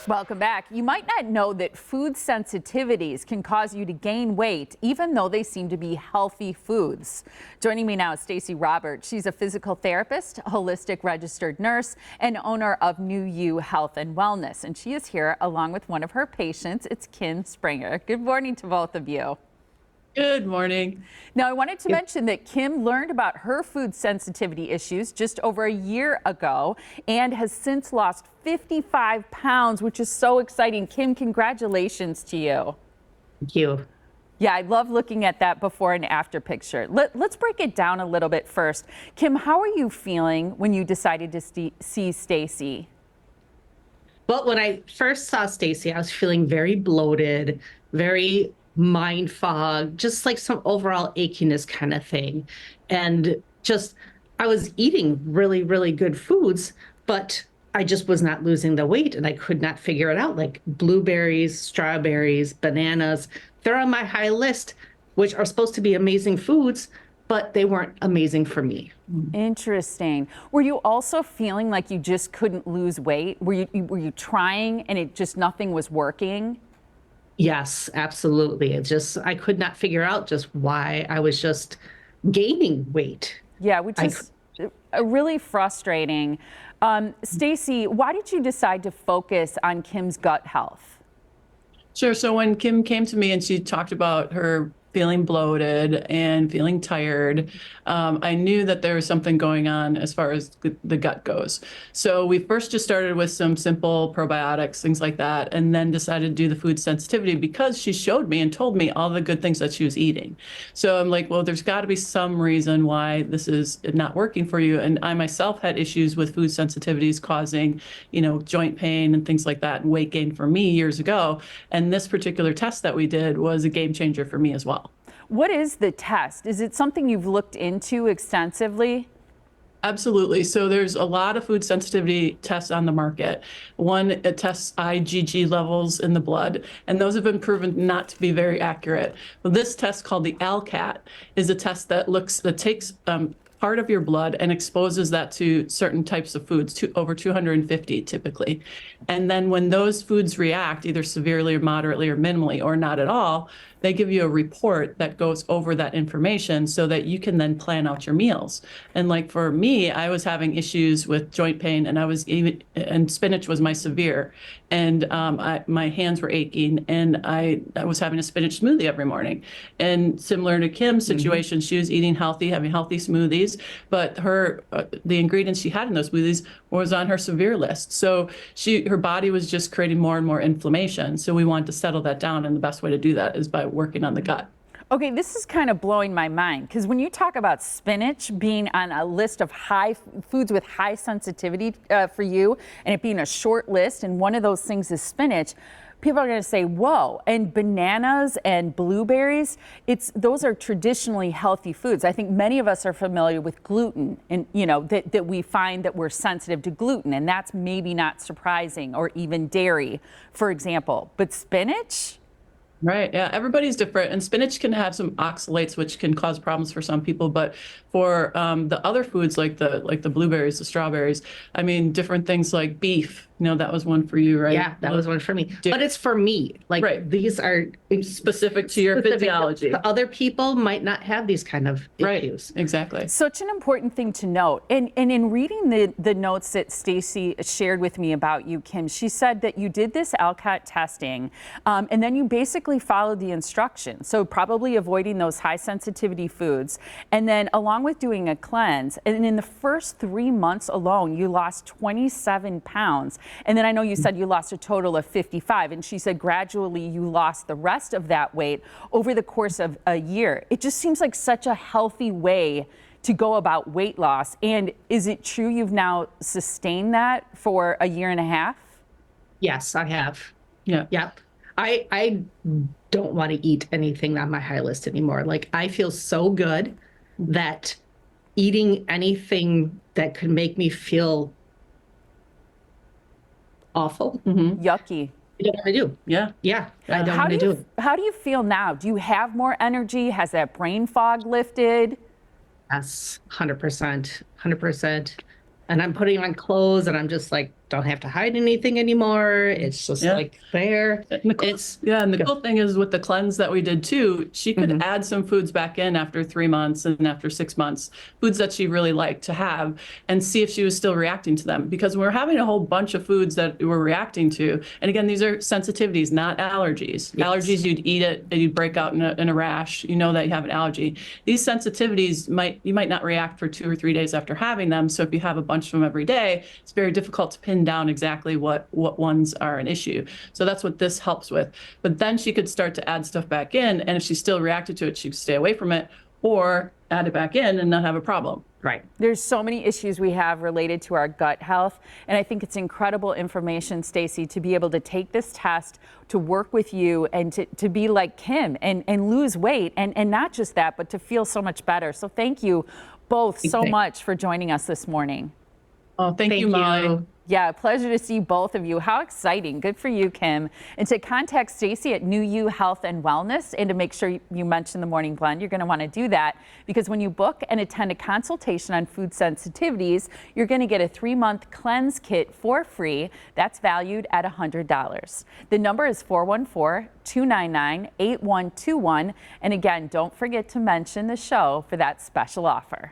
Welcome back. You might not know that food sensitivities can cause you to gain weight, even though they seem to be healthy foods. Joining me now is Stacy Roberts. She's a physical therapist, holistic registered nurse, and owner of New You Health and Wellness. And she is here along with one of her patients. It's Kim Springer. Good morning to both of you. Good morning. Now, I wanted to mention that Kim learned about her food sensitivity issues just over a year ago and has since lost 55 pounds, which is so exciting. Kim, congratulations to you. Thank you. Yeah, I love looking at that before and after picture. Let's break it down a little bit first. Kim, how are you feeling when you decided to see Stacy? Well, when I first saw Stacy, I was feeling very bloated, very mind fog, just like some overall achiness kind of thing. And just, I was eating really, really good foods, but I just was not losing the weight and I could not figure it out. Like blueberries, strawberries, bananas, they're on my high list, which are supposed to be amazing foods, but they weren't amazing for me. Interesting. Were you also feeling like you just couldn't lose weight? Were you trying and it just nothing was working? Yes, absolutely. It just, I could not figure out just why I was just gaining weight. Yeah, which is really frustrating. Stacy, why did you decide to focus on Kim's gut health? Sure. So when Kim came to me and she talked about her feeling bloated and feeling tired, I knew that there was something going on as far as the gut goes. So we first just started with some simple probiotics, things like that, and then decided to do the food sensitivity because she showed me and told me all the good things that she was eating. So I'm like, well, there's got to be some reason why this is not working for you. And I myself had issues with food sensitivities causing, joint pain and things like that and weight gain for me years ago. And this particular test that we did was a game changer for me as well. What is the test? Is it something you've looked into extensively? Absolutely. So there's a lot of food sensitivity tests on the market. One, it tests IgG levels in the blood, and those have been proven not to be very accurate. But this test called the ALCAT is a test that takes part of your blood and exposes that to certain types of foods, to over 250 typically. And then when those foods react, either severely or moderately or minimally or not at all, they give you a report that goes over that information so that you can then plan out your meals. And like for me, I was having issues with joint pain and spinach was my severe. And my hands were aching and I was having a spinach smoothie every morning. And similar to Kim's situation, she was eating healthy, having healthy smoothies, but the ingredients she had in those smoothies was on her severe list. So her body was just creating more and more inflammation. So we wanted to settle that down. And the best way to do that is by working on the gut. Okay, this is kind of blowing my mind because when you talk about spinach being on a list of foods with high sensitivity for you and it being a short list and one of those things is spinach, people are going to say, whoa, and bananas and blueberries, those are traditionally healthy foods. I think many of us are familiar with gluten and, that we find that we're sensitive to gluten and that's maybe not surprising, or even dairy, for example. But spinach? Right. Yeah. Everybody's different. And spinach can have some oxalates, which can cause problems for some people. But for the other foods like the blueberries, the strawberries, I mean, different things like beef, that was one for you, right? Yeah, that was one for me. But it's for me. Like right. These are specific to your physiology. Other people might not have these kind of issues. Right. Exactly. Such an important thing to note. And in reading the notes that Stacy shared with me about you, Kim, she said that you did this ALCAT testing and then you basically followed the instructions. So probably avoiding those high sensitivity foods. And then along with doing a cleanse, and in the first 3 months alone, you lost 27 pounds. And then I know you said you lost a total of 55. And she said gradually you lost the rest of that weight over the course of a year. It just seems like such a healthy way to go about weight loss. And is it true you've now sustained that for a year and a half? Yes, I have. Yeah. Yep. I don't want to eat anything on my high list anymore. Like I feel so good that eating anything that could make me feel awful. Yucky. I don't want to do. Yeah. Yeah. I don't want to do it. How do you feel now? Do you have more energy? Has that brain fog lifted? Yes, 100%. 100%. And I'm putting on clothes and I'm just like don't have to hide anything anymore. It's just Yeah. like there. And the cool, It's and the cool thing is with the cleanse that we did too, she could add some foods back in after 3 months and after 6 months, foods that she really liked to have, and see if she was still reacting to them. Because we're having a whole bunch of foods that we're reacting to. And again, these are sensitivities, not allergies. Yes. Allergies, you'd eat it and you'd break out in a rash. You know that you have an allergy. These sensitivities you might not react for 2 or 3 days after having them. So if you have a bunch of them every day, it's very difficult to pin down exactly what ones are an issue. So that's what this helps with. But then she could start to add stuff back in, and if she still reacted to it, she could stay away from it or add it back in and not have a problem. right. There's so many issues we have related to our gut health, and I think it's incredible information, Stacy, to be able to take this test, to work with you, and to be like Kim and lose weight, and not just that, but to feel so much better. So thank you both so Okay. much for joining us this morning. Oh, thank you, Molly. Yeah, pleasure to see both of you. How exciting. Good for you, Kim. And to contact Stacy at New You Health and Wellness, and to make sure you mention the Morning Blend, you're going to want to do that, because when you book and attend a consultation on food sensitivities, you're going to get a 3-month cleanse kit for free. That's valued at $100. The number is 414-299-8121. And again, don't forget to mention the show for that special offer.